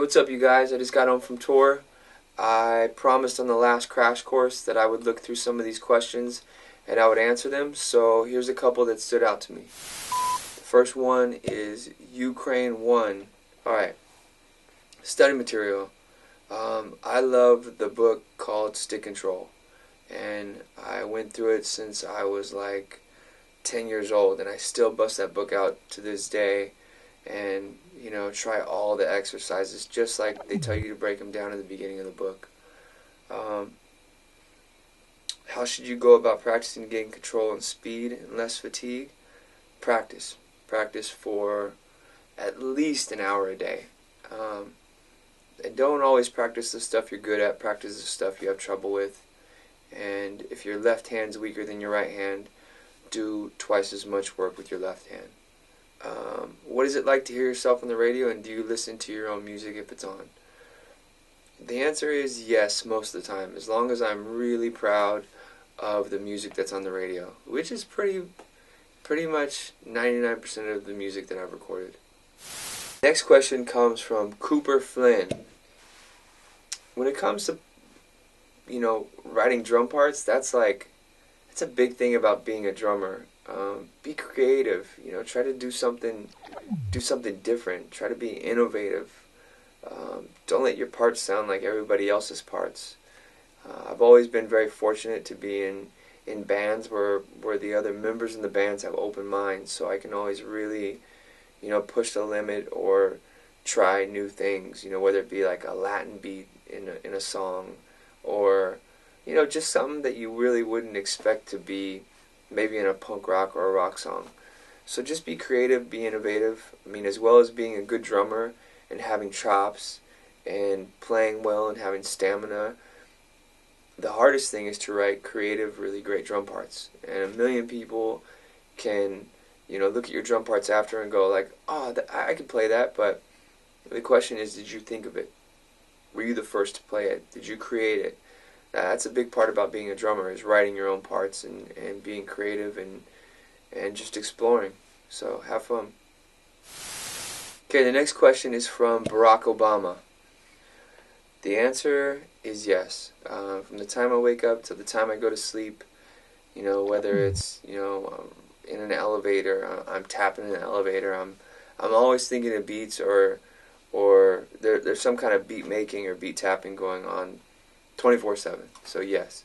What's up, you guys? I just got home from tour. I promised on the last crash course that I would look through some of these questions and I would answer them, so here's a couple that stood out to me. The first one is Ukraine 1. Alright, study material. I love the book called Stick Control, and I went through it since I was like 10 years old, and I still bust that book out to this day and try all the exercises just like they tell you to break them down in the beginning of the book. How should you go about practicing getting control and speed and less fatigue? Practice for at least an hour a day. And don't always practice the stuff you're good at. Practice the stuff you have trouble with. And if your left hand's weaker than your right hand, do twice as much work with your left hand. What is it like to hear yourself on the radio, and do you listen to your own music if it's on? The answer is yes, most of the time, as long as I'm really proud of the music that's on the radio, which is pretty much 99% of the music that I've recorded. Next question comes from Cooper Flynn. When it comes to writing drum parts, that's a big thing about being a drummer. Be creative. Try to do something different. Try to be innovative. Don't let your parts sound like everybody else's parts. I've always been very fortunate to be in bands where the other members in the bands have open minds, so I can always really push the limit or try new things.Hether it be like a Latin beat in a song, or just something that you really wouldn't expect to be maybe in a punk rock or a rock song. So just be creative, be innovative. As well as being a good drummer and having chops and playing well and having stamina, the hardest thing is to write creative, really great drum parts. And a million people can look at your drum parts after and go like, oh, I can play that, but the question is, did you think of it? Were you the first to play it? Did you create it? That's a big part about being a drummer, is writing your own parts and being creative and just exploring. So have fun. Okay, the next question is from Barack Obama. The answer is yes. From the time I wake up to the time I go to sleep, whether it's in an elevator, I'm tapping in an elevator, I'm always thinking of beats, or there's some kind of beat making or beat tapping going on 24/7. So yes.